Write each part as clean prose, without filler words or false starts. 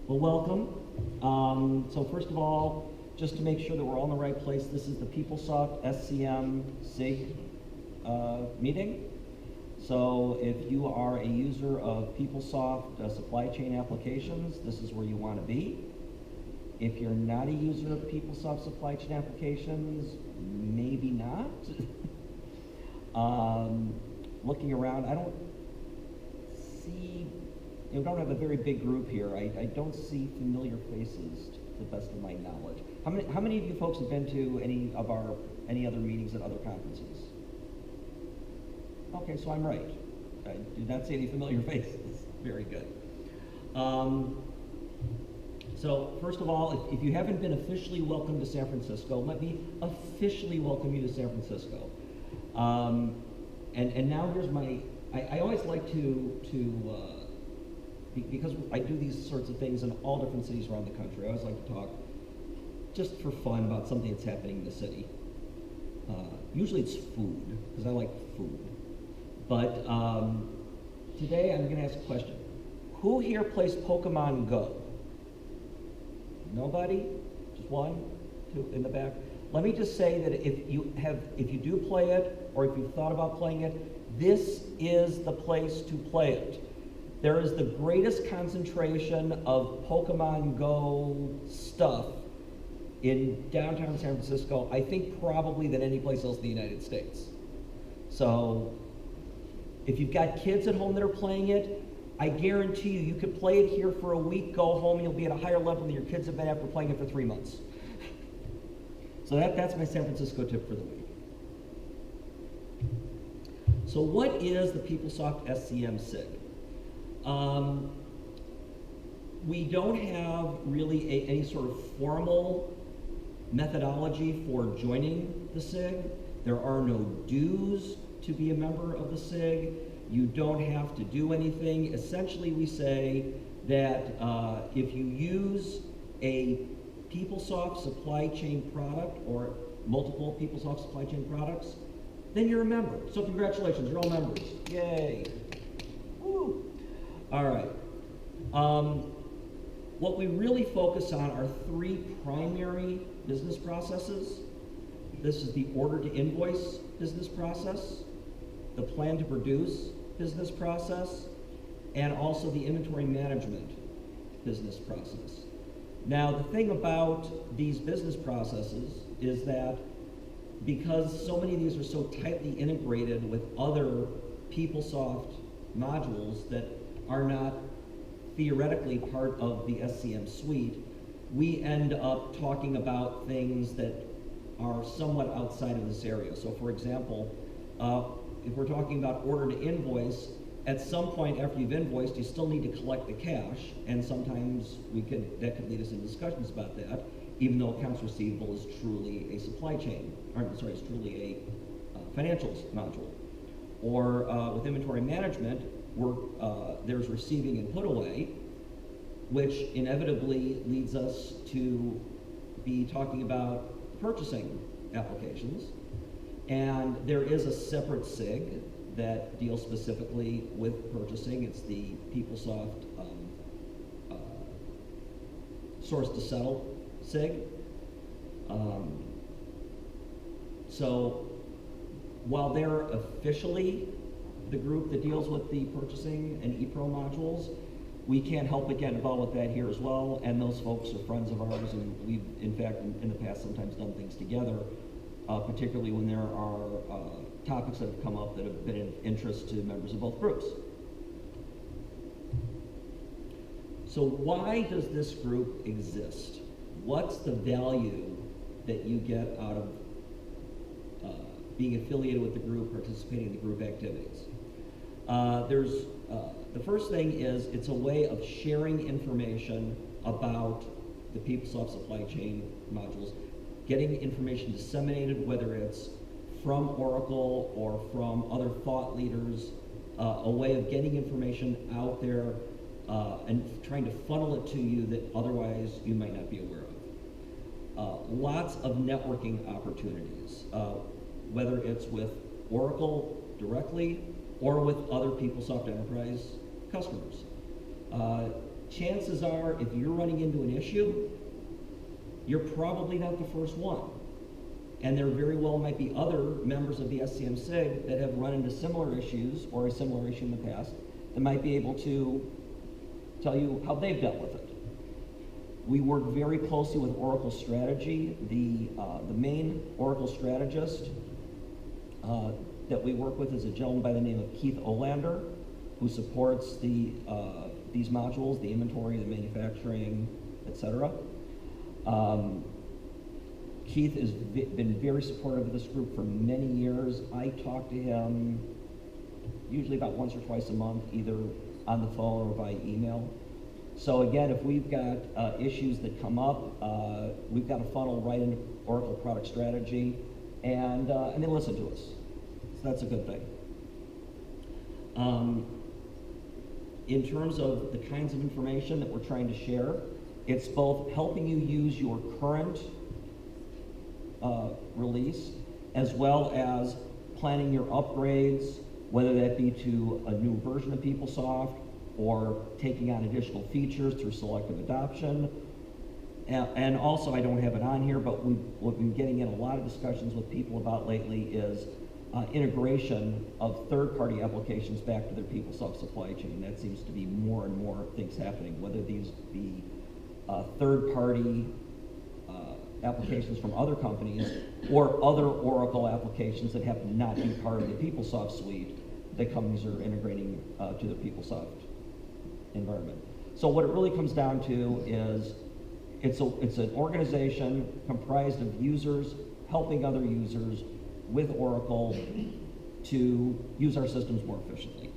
Well, welcome. So first of all, just to make sure that we're all in the right place, this is the PeopleSoft SCM SIG meeting. So if you are a user of PeopleSoft supply chain applications, this is where you want to be. If you're not a user of PeopleSoft supply chain applications, maybe not. Looking around, I don't see, we don't have a very big group here. I don't see familiar faces to the best of my knowledge. How many of you folks have been to any other meetings at other conferences? Okay, so I'm right. I did not see any familiar faces. Very good. So first of all, if you haven't been officially welcomed to San Francisco, let me officially welcome you to San Francisco. And now here's my, I always like to because I do these sorts of things in all different cities around the country, I always like to talk just for fun about something that's happening in the city. Usually it's food, because I like food. But today I'm going to ask a question. Who here plays Pokemon Go? Nobody? Just one? Two in the back? Let me just say that if you do play it, or if you've thought about playing it, this is the place to play it. There is the greatest concentration of Pokemon Go stuff in downtown San Francisco, I think probably than any place else in the United States. So if you've got kids at home that are playing it, I guarantee you could play it here for a week, go home, you'll be at a higher level than your kids have been after playing it for 3 months. So that's my San Francisco tip for the week. So what is the PeopleSoft SCM SIG? We don't have really any sort of formal methodology for joining the SIG. There are no dues to be a member of the SIG. You don't have to do anything. Essentially, we say that if you use a PeopleSoft supply chain product or multiple PeopleSoft supply chain products, then you're a member. So congratulations, you're all members. Yay. Woo. All right. What we really focus on are 3 primary business processes. This is the order to invoice business process, the plan to produce business process, and also the inventory management business process. Now, the thing about these business processes is that because so many of these are so tightly integrated with other PeopleSoft modules that are not theoretically part of the SCM suite, we end up talking about things that are somewhat outside of this area. So for example, if we're talking about order to invoice, at some point after you've invoiced, you still need to collect the cash, and sometimes that could lead us into discussions about that, even though accounts receivable is truly a supply chain, it's truly a financials module. Or with inventory management, there's receiving and put away, which inevitably leads us to be talking about purchasing applications. And there is a separate SIG that deals specifically with purchasing. It's the PeopleSoft Source to Settle SIG. So while they're officially the group that deals with the purchasing and ePro modules, we can't help but get involved with that here as well, and those folks are friends of ours, and we've, in fact, in the past sometimes done things together, particularly when there are topics that have come up that have been of interest to members of both groups. So why does this group exist? What's the value that you get out of being affiliated with the group, participating in the group activities? The first thing is it's a way of sharing information about the PeopleSoft supply chain modules, getting information disseminated, whether it's from Oracle or from other thought leaders, a way of getting information out there and trying to funnel it to you that otherwise you might not be aware of. Lots of networking opportunities, whether it's with Oracle directly or with other PeopleSoft Enterprise customers. chances are, if you're running into an issue, you're probably not the first one. And there very well might be other members of the SCM SIG that have run into similar issues or a similar issue in the past that might be able to tell you how they've dealt with it. We work very closely with Oracle Strategy. The main Oracle strategist that we work with is a gentleman by the name of Keith Olander, who supports these modules, the inventory, the manufacturing, etc. Keith has been very supportive of this group for many years. I talk to him usually about once or twice a month, either on the phone or by email. So again, if we've got issues that come up, we've got a funnel right into Oracle Product Strategy, and they listen to us. So that's a good thing. In terms of the kinds of information that we're trying to share, it's both helping you use your current release, as well as planning your upgrades, whether that be to a new version of PeopleSoft or taking on additional features through selective adoption. And also, I don't have it on here, but we've been getting in a lot of discussions with people about lately is integration of third-party applications back to their PeopleSoft supply chain. That seems to be more and more things happening, whether these be third-party applications from other companies or other Oracle applications that happen to not be part of the PeopleSoft suite that companies are integrating to their PeopleSoft environment. So what it really comes down to is it's an organization comprised of users helping other users with Oracle to use our systems more efficiently.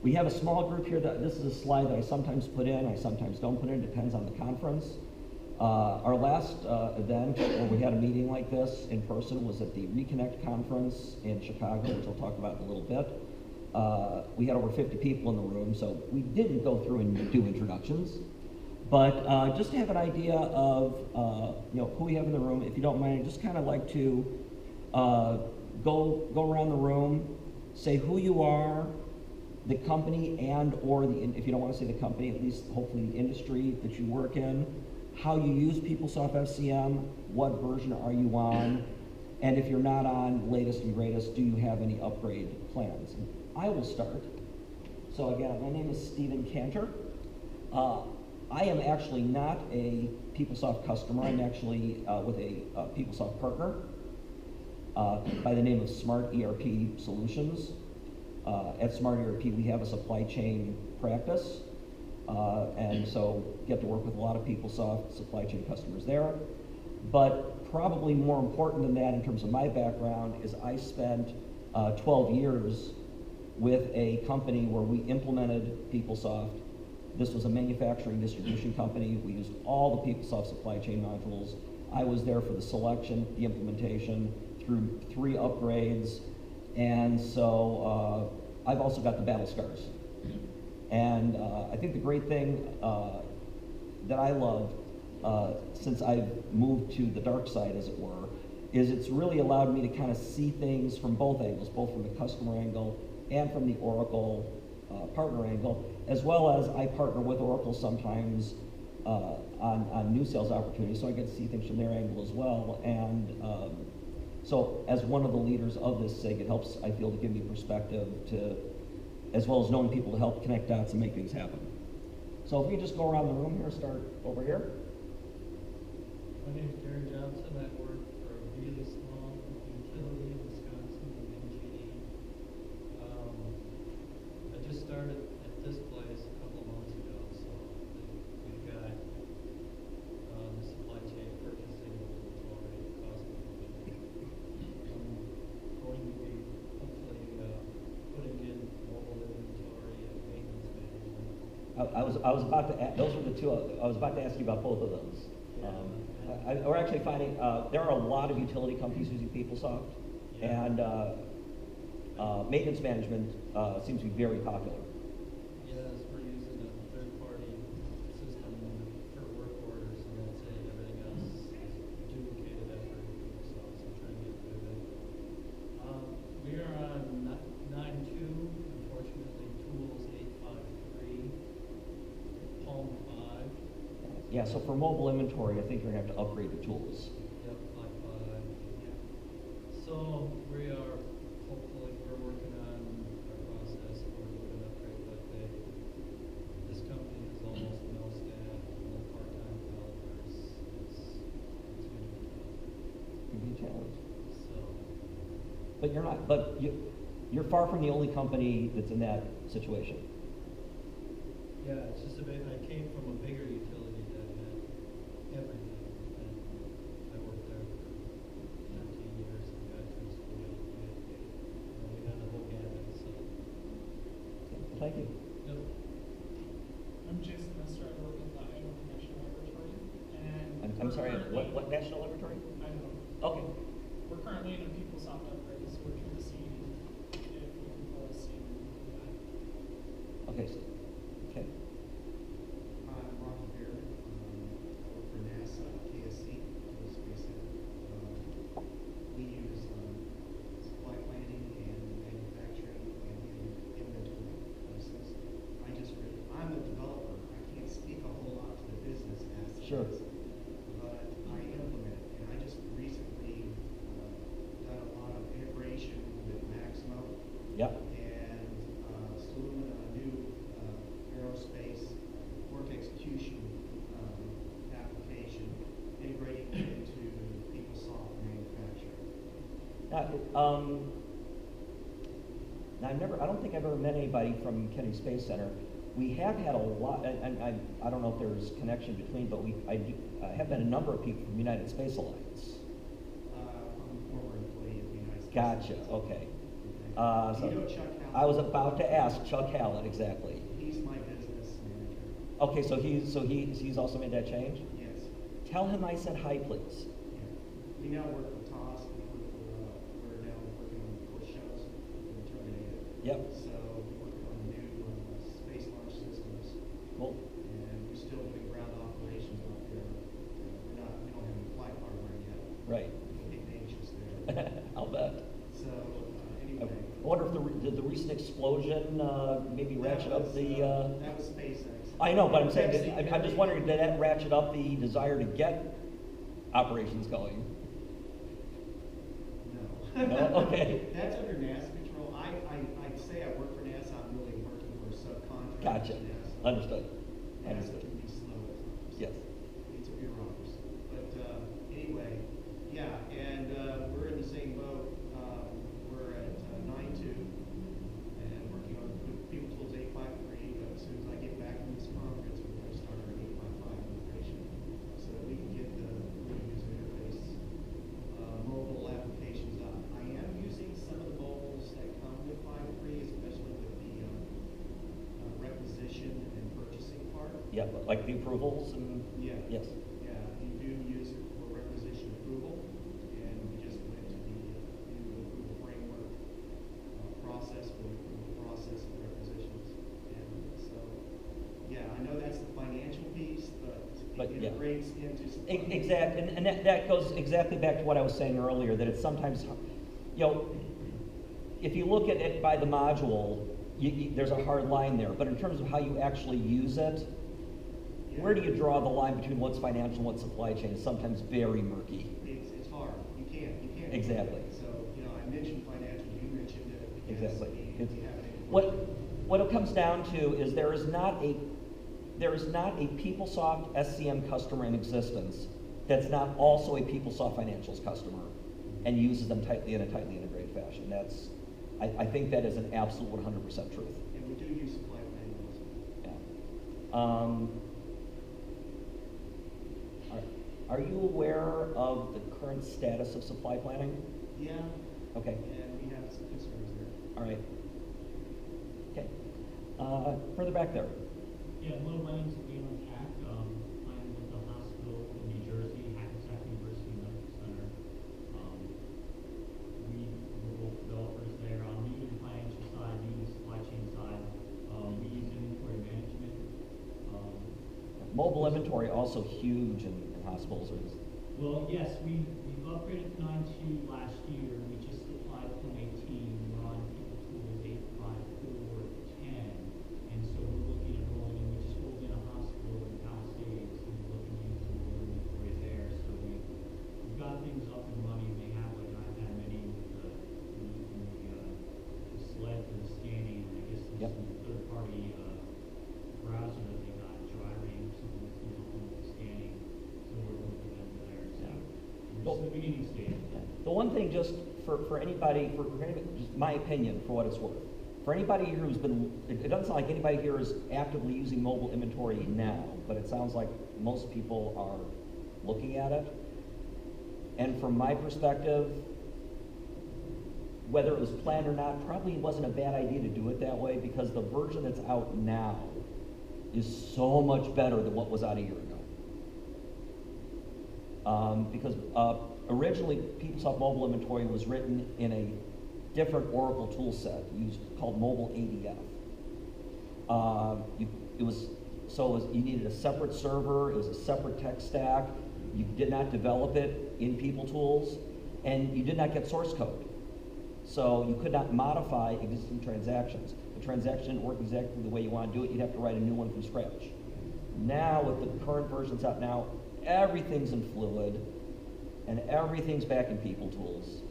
We have a small group here. This is a slide that I sometimes put in, I sometimes don't put in, depends on the conference. Our last event where we had a meeting like this in person was at the Reconnect conference in Chicago, which I'll talk about in a little bit. We had over 50 people in the room, so we didn't go through and do introductions. But just to have an idea of who we have in the room, if you don't mind, I'd just kind of like to go around the room, say who you are, the company and or if you don't want to say the company, at least hopefully the industry that you work in, how you use PeopleSoft SCM, what version are you on, and if you're not on latest and greatest, do you have any upgrade plans? I will start. So again, my name is Stephen Cantor. I am actually not a PeopleSoft customer. I'm actually with a PeopleSoft partner by the name of Smart ERP Solutions. At Smart ERP, we have a supply chain practice, and so get to work with a lot of PeopleSoft supply chain customers there. But probably more important than that in terms of my background is I spent 12 years with a company where we implemented PeopleSoft. This was a manufacturing distribution company. We used all the PeopleSoft supply chain modules. I was there for the selection, the implementation, through 3 upgrades, and so I've also got the battle scars. And I think the great thing that I love since I've moved to the dark side, as it were, is it's really allowed me to kind of see things from both angles, both from the customer angle and from the Oracle partner angle, as well as I partner with Oracle sometimes on new sales opportunities, so I get to see things from their angle as well. And so as one of the leaders of this SIG, it helps, I feel, to give me perspective to, as well as knowing people to help connect dots and make things happen. So if we just go around the room here, start over here. My name is Darren Johnson. I work for a really small utility in Wisconsin, the MGE. I just started at this place a couple of months ago, so we've got the supply chain purchasing inventory, cost management. I'm going to be hopefully putting in mobile inventory and maintenance management. I was about to ask, those were the two, I was about to ask you about both of those. We're actually finding, there are a lot of utility companies using PeopleSoft, and maintenance management seems to be very popular. Yes, we're using a third-party system for work orders, and that's it. Everything else is duplicated effort, so I'm trying to get rid of it. We are on 9.2. Unfortunately, tools Yeah, so for mobile inventory, I think you're gonna have to upgrade the tools. Yep, yeah. So we are, hopefully, we're working on our process for an upgrade, but this company is almost no staff, no part-time developers. It's gonna be tough. Could be a challenge. So, But you're not, but you're far from the only company that's in that situation. yeah, it's just a bit, I came from a bigger utility that had everything, and I worked there for 13 years and got through school, we had the whole gamut, so. Thank you. Yep. I'm Jason Lester. I work in the Idaho National Laboratory, and I'm sorry, what national laboratory? Idaho. Okay. We're currently in a PeopleSoft upgrade, so we're trying to see if we can pull a SIG and do that. Okay, so, okay. I'm Ron Beard. I work for NASA KSC, Space Center. We use supply planning and manufacturing and inventory process. I'm a developer. I can't speak a whole lot to the business aspects. Sure. But I implement it, and I just recently done a lot of integration with Maximo. Yep. And Soluna, a new aerospace work execution application, integrating it into PeopleSoft manufacturing. Now I don't think I've ever met anybody from Kennedy Space Center. We have had a lot, and I don't know if there's connection between, but I have met a number of people from United Space Alliance. I'm a former employee of the United States. Gotcha, okay. Do you know Chuck Hallett? I was about to ask Chuck Hallett, exactly. He's my business manager. Okay, so he's also made that change? Yes. Tell him I said hi, please. Yeah. We now work with TOS. We're now working on core shuttles for the Terminator. Yep. So we're working on new space launch systems. Cool. And we're still doing ground operations out there. We don't have any flight hardware yet. Right. We're getting anxious there. I'll bet. So I anyway. wonder if did the recent explosion maybe ratchet up the. That was SpaceX. I know, but I'm saying, Pepsi- I'm just wondering, did that ratchet up the desire to get operations going? No. No? Okay. That's under NASA control. I'd say I work for NASA. I'm really working for a subcontractor. Gotcha. to NASA. Understood. NASA Understood. can be slow at times. Yes. It's a bureaucracy. But anyway, yeah, and we're in the same boat. We're at 9.2 and working on People Tools 853. But as soon as I get back from this conference, we're going to start our 855 integration so that we can get the user interface mobile applications up. I am using some of the mobiles that come with 5.3, especially with the requisition and purchasing part. Yep, like the approvals and. Yeah. Yes. Yeah, you do use it for requisition approval, and we just went to the new approval framework process for the approval process of requisitions. And so, yeah, I know that's the financial piece, but it yeah. integrates into some. Exactly, and that goes exactly back to what I was saying earlier, that it's sometimes, if you look at it by the module, there's a hard line there, but in terms of how you actually use it, Yeah. where do you draw the line between what's financial and what's supply chain is sometimes very murky. It's hard. You can't. Exactly. So, I mentioned financial, you mentioned it. Because Exactly. We have it in. What it comes down to is there is not a PeopleSoft SCM customer in existence that's not also a PeopleSoft Financials customer and uses them in a tightly integrated fashion. I think that is an absolute 100% truth. And we do use supply planning also. Yeah. Are you aware of the current status of supply planning? Yeah. Okay. And we have some concerns there. All right. Okay. Further back there. Yeah, hello, my name is Galen Hack. I'm with the hospital in New Jersey, Hackensack University Medical Center. We're both developers there. Me on the financial side, me on the supply chain side. We use inventory management. Mobile inventory also huge in hospitals. Well, yes, we've upgraded to 9.2 last year. We just applied to 18. We're on PeopleTools 8.5 10. And so we're looking at rolling in. We just rolled in a hospital in Palisades, and we're looking beginning stage. The one thing, just for anybody, just my opinion, for what it's worth, for anybody here who's been, it doesn't sound like anybody here is actively using mobile inventory now, but it sounds like most people are looking at it. And from my perspective, whether it was planned or not, probably wasn't a bad idea to do it that way, because the version that's out now is so much better than what was out a year ago. Because originally, PeopleSoft Mobile Inventory was written in a different Oracle tool set called Mobile ADF. You needed a separate server, it was a separate tech stack, you did not develop it in PeopleTools, and you did not get source code. So you could not modify existing transactions. The transaction didn't work exactly the way you want to do it, you'd have to write a new one from scratch. Now, with the current versions out now, everything's in Fluid, and everything's back in PeopleTools.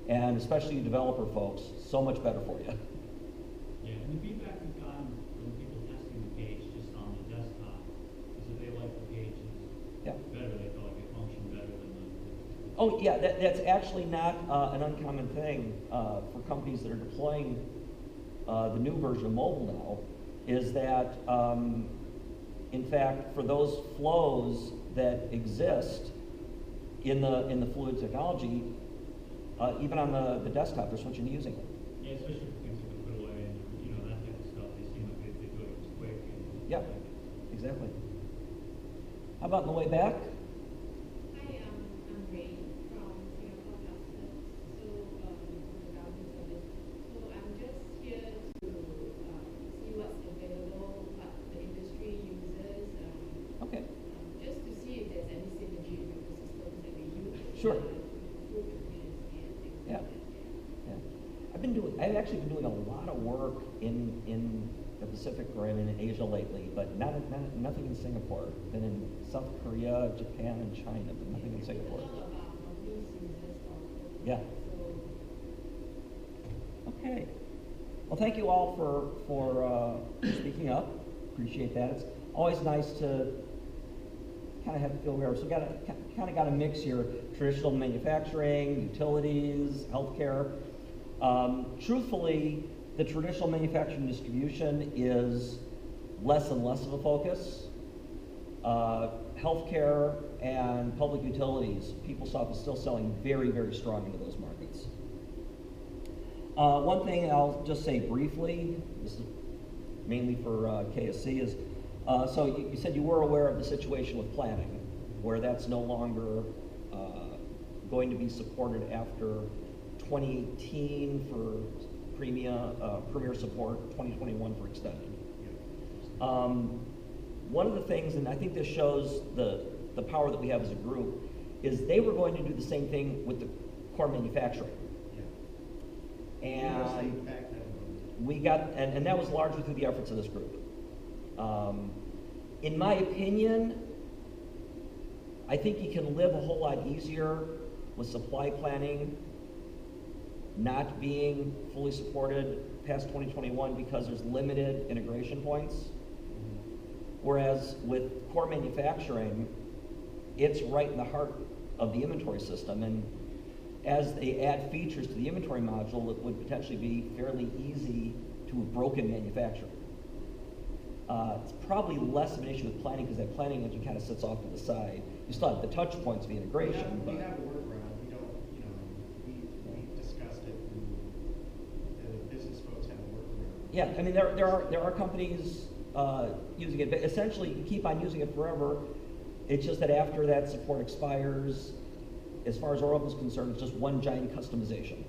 And especially you developer folks, so much better for you. Yeah, and the feedback we've gotten from people testing the page just on the desktop is that they like the pages better. They feel like it functioned better than the. Oh yeah, that's actually not an uncommon thing for companies that are deploying the new version of mobile now, is that in fact, for those flows that exist in the Fluid technology, even on the desktop, they're switching to using it. Yeah, especially for things you can put away and that type of stuff. They seem like they do it quick. And Yeah, exactly. How about on the way back? Hi, I'm Ray from Singapore Customs, so from the government service. So I'm just here to see what's available, what the industry uses, Okay. just to see if there's any synergy with the systems that we use. Sure. Food efficiency and things Yeah. like that. Yeah. I've actually been doing a lot of work in the Pacific Rim and in Asia lately, but nothing in Singapore. Been in South Korea, Japan, and China, but nothing in Singapore. A lot of companies uses also. Yeah. So Okay. Well, thank you all for speaking up. Appreciate that. It's always nice to kind of have feel aware. So we kind of got a mix here: traditional manufacturing, utilities, healthcare. Truthfully, the traditional manufacturing distribution is less and less of a focus. Healthcare and public utilities, PeopleSoft is still selling very, very strong into those markets. One thing I'll just say briefly, this is mainly for KSC, is so you said you were aware of the situation with planning, where that's no longer going to be supported after 2018 for Premier support, 2021 for extended. One of the things, and I think this shows the power that we have as a group, is they were going to do the same thing with the core manufacturing. And we got, and that was largely through the efforts of this group. In my opinion, I think you can live a whole lot easier with supply planning not being fully supported past 2021 because there's limited integration points. Whereas with core manufacturing, it's right in the heart of the inventory system, and as they add features to the inventory module, it would potentially be fairly easy to have broken manufacturing. It's probably less of an issue with planning because that planning engine kind of sits off to the side. You still have the touch points of the integration. We have a workaround. We don't, we discussed it, and the business folks have a workaround. Yeah, I mean, there are companies using it, but essentially you keep on using it forever. It's just that after that support expires, as far as Oracle is concerned, it's just one giant customization.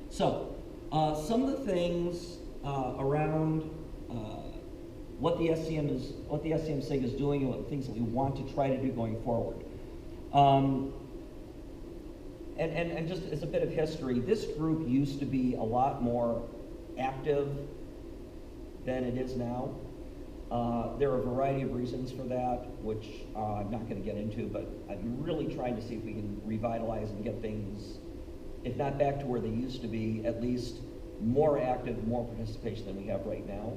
So, some of the things around what the SCM SIG is doing and what the things that we want to try to do going forward. And just as a bit of history, this group used to be a lot more active than it is now. There are a variety of reasons for that, which I'm not going to get into, but I'm really trying to see if we can revitalize and get things, if not back to where they used to be, at least more active, more participation than we have right now.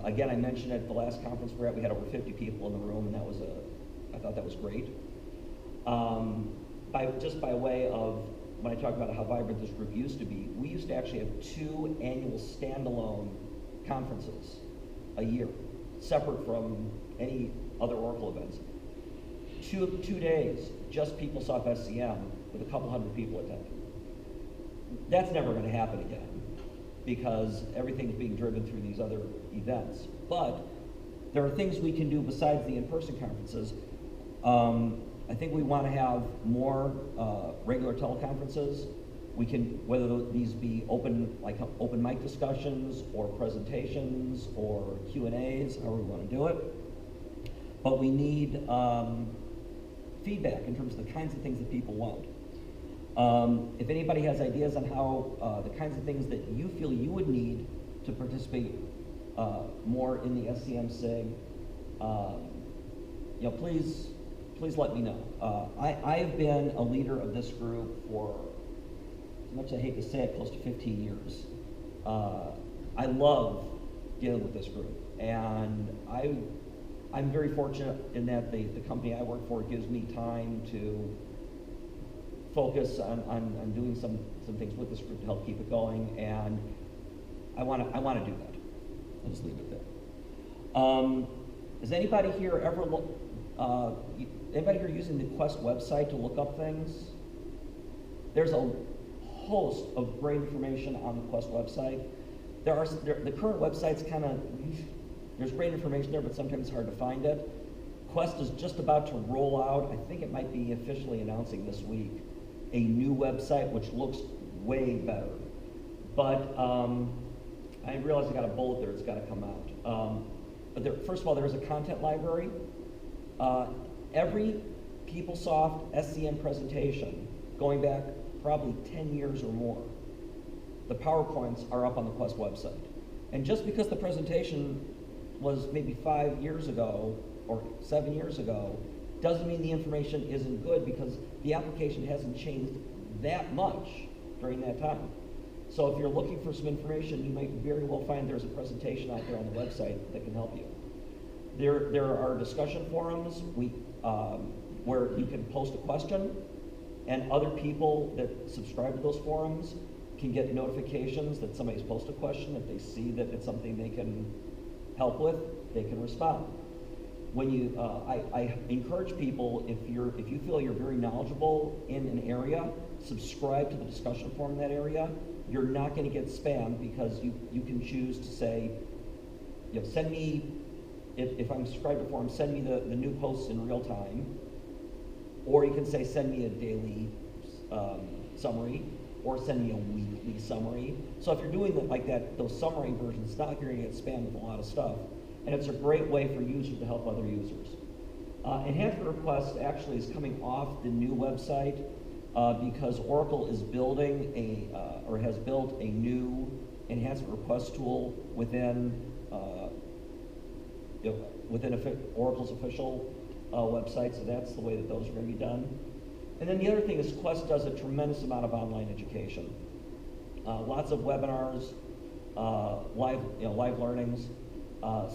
Again, I mentioned at the last conference we're at, we had over 50 people in the room, and that was I thought that was great. Just by way of, when I talk about how vibrant this group used to be, we used to actually have 2 annual standalone conferences a year, separate from any other Oracle events. 2 days, just PeopleSoft SCM with a couple hundred people attending. That's never going to happen again because everything's being driven through these other events. But there are things we can do besides the in-person conferences. I think we want to have more regular teleconferences. We can, whether these be open mic discussions or presentations or Q&As, however we want to do it. But we need feedback in terms of the kinds of things that people want. If anybody has ideas on how the kinds of things that you feel you would need to participate more in the SCM SIG, please let me know. I have been a leader of this group for, as much as I hate to say it, close to 15 years. I love dealing with this group, and I'm very fortunate in that the company I work for gives me time to focus on doing some things with this group to help keep it going, and I want to do that. I'll just leave it there. Has anybody here ever anybody here using the Quest website to look up things? There's a host of great information on the Quest website. The current website's kind of, there's great information there, but sometimes it's hard to find it. Quest is just about to roll out, I think it might be officially announcing this week, a new website which looks way better. But I realize I got a bullet there, it's got to come out. But first of all, there is a content library. Every PeopleSoft SCM presentation, going back probably 10 years or more, the PowerPoints are up on the Quest website. And just because the presentation was maybe 5 years ago or 7 years ago, doesn't mean the information isn't good, because the application hasn't changed that much during that time. So if you're looking for some information, you might very well find there's a presentation out there on the website that can help you. There are discussion forums where you can post a question, and other people that subscribe to those forums can get notifications that somebody's posted a question. If they see that it's something they can help with, they can respond. When you, I encourage people, if you feel you're very knowledgeable in an area, subscribe to the discussion forum in that area. You're not going to get spammed, because you can choose to say, send me, if I'm subscribed to a forum, send me the new posts in real time, or you can say send me a daily summary, or send me a weekly summary. So if you're doing it like that, those summary versions, it's not like you're going to get spammed with a lot of stuff. And it's a great way for users to help other users. Enhancement requests actually is coming off the new website because Oracle is building or has built a new enhancement request tool within Oracle's official website. So that's the way that those are going to be done. And then the other thing is Quest does a tremendous amount of online education. Lots of webinars, live learnings.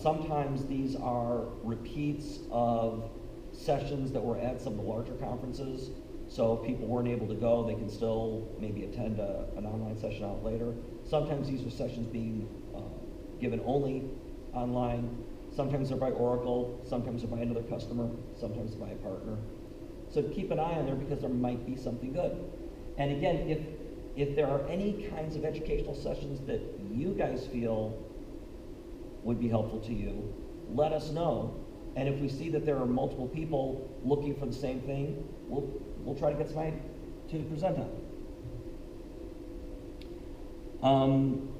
Sometimes these are repeats of sessions that were at some of the larger conferences. So if people weren't able to go, they can still maybe attend an online session out later. Sometimes these are sessions being given only online. Sometimes they're by Oracle, sometimes they're by another customer, sometimes by a partner. So keep an eye on there, because there might be something good. And again, if there are any kinds of educational sessions that you guys feel would be helpful to you, let us know. And if we see that there are multiple people looking for the same thing, we'll try to get somebody to present on.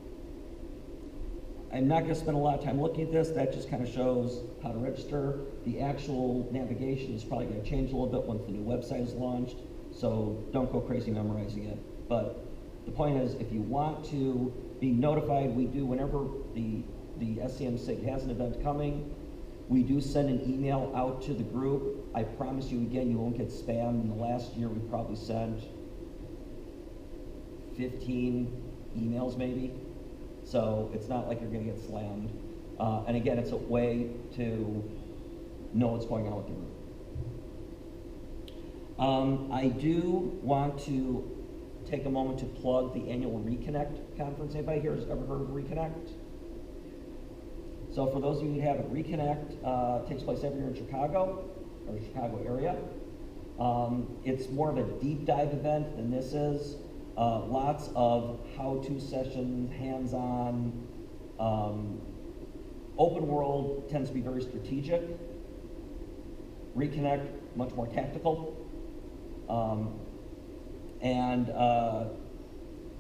I'm not going to spend a lot of time looking at this. That just kind of shows how to register. The actual navigation is probably going to change a little bit once the new website is launched, so don't go crazy memorizing it. But the point is, if you want to be notified, we do, whenever the SCM SIG has an event coming, we do send an email out to the group. I promise you, again, you won't get spammed. In the last year, we probably sent 15 emails maybe. So it's not like you're going to get slammed. And again, it's a way to know what's going on with the group. I do want to take a moment to plug the annual Reconnect conference. Anybody here has ever heard of Reconnect? So for those of you who haven't, Reconnect takes place every year in Chicago, or Chicago area. It's more of a deep dive event than this is. Lots of how-to sessions, hands-on. Open world tends to be very strategic. Reconnect, much more tactical.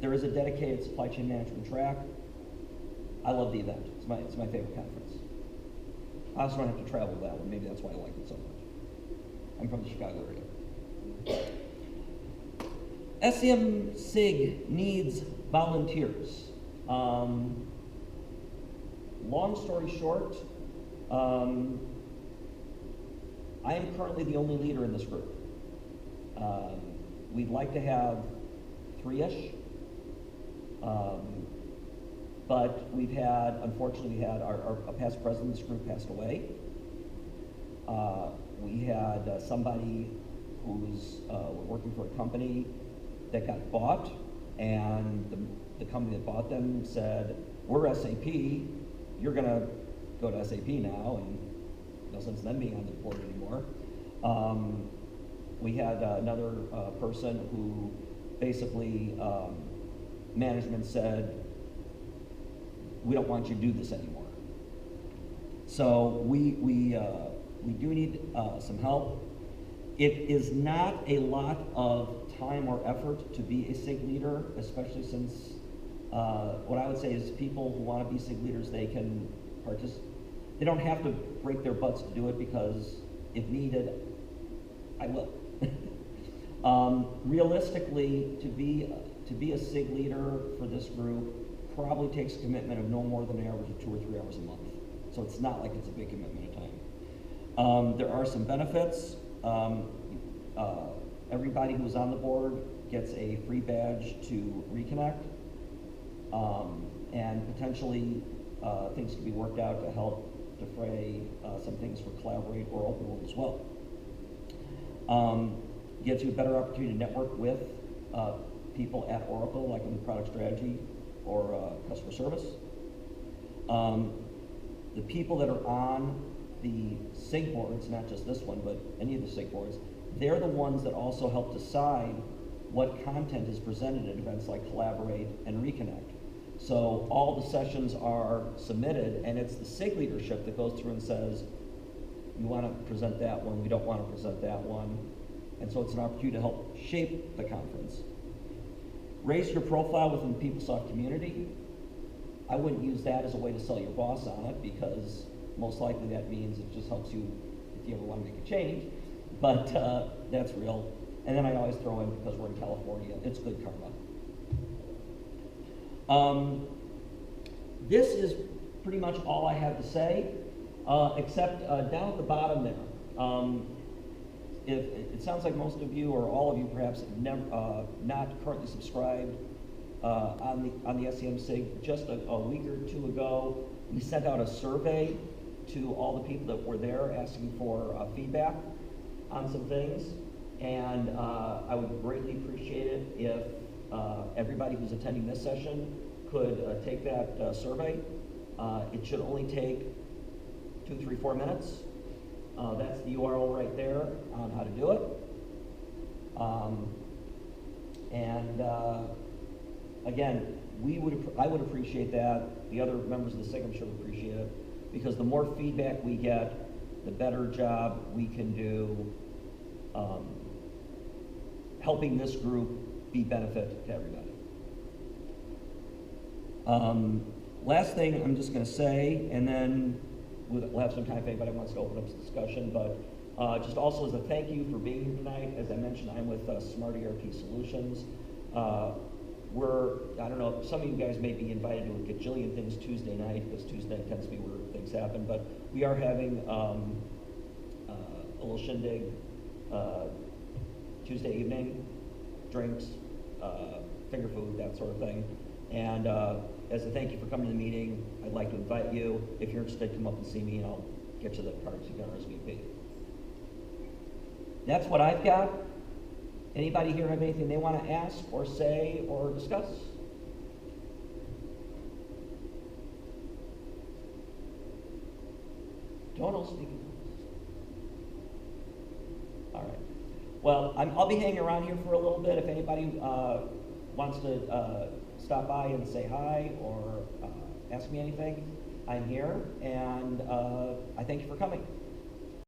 There is a dedicated supply chain management track. I love the event. It's my favorite conference. I also don't have to travel that one. Maybe that's why I like it so much. I'm from the Chicago area. SCM SIG needs volunteers. Long story short, I am currently the only leader in this group. We'd like to have 3-ish, but unfortunately, our past president of this group passed away. We had somebody who's working for a company that got bought, and the company that bought them said, "We're SAP, you're gonna go to SAP now," and no sense in them being on the board anymore. We had another person who basically management said, "We don't want you to do this anymore." So we do need some help. It is not a lot of time or effort to be a SIG leader, especially since what I would say is people who want to be SIG leaders, they can participate. They don't have to break their butts to do it, because if needed, I will. Realistically, to be a SIG leader for this group probably takes a commitment of no more than an average of 2 or 3 hours a month. So it's not like it's a big commitment of time. There are some benefits. Everybody who's on the board gets a free badge to Reconnect, and potentially things can be worked out to help defray some things for Collaborate or Open World as well. Gives you a better opportunity to network with people at Oracle, like in the product strategy or customer service. The people that are on the SIG boards, not just this one, but any of the SIG boards, they're the ones that also help decide what content is presented at events like Collaborate and Reconnect. So all the sessions are submitted, and it's the SIG leadership that goes through and says, "We want to present that one, we don't want to present that one." And so it's an opportunity to help shape the conference. Raise your profile within the PeopleSoft community. I wouldn't use that as a way to sell your boss on it, because most likely that means it just helps you if you ever want to make a change. But that's real. And then I always throw in, because we're in California, it's good karma. This is pretty much all I have to say, except down at the bottom there. It sounds like most of you, or all of you perhaps, have never, not currently subscribed on the SCM SIG. Just a week or two ago, we sent out a survey to all the people that were there asking for feedback on some things. And I would greatly appreciate it if everybody who's attending this session could take that survey. It should only take 2, 3, 4 minutes. That's the URL right there on how to do it. Again, I would appreciate that. The other members of the SIG, I'm sure, would appreciate it, because the more feedback we get, the better job we can do helping this group be benefit to everybody. Last thing I'm just going to say, and then we'll have some time if anybody wants to open up this discussion, but just also as a thank you for being here tonight. As I mentioned, I'm with Smart ERP Solutions. I don't know, some of you guys may be invited to a gajillion things Tuesday night, because Tuesday night tends to be where things happen, but we are having a little shindig Tuesday evening, drinks, finger food, that sort of thing. And as a thank you for coming to the meeting, I'd like to invite you, if you're interested, come up and see me, and I'll get you the cards you can RSVP. That's what I've got. Anybody here have anything they want to ask or say or discuss? Donald speaking. All right. Well, I'll be hanging around here for a little bit. If anybody wants to stop by and say hi or ask me anything, I'm here, and I thank you for coming.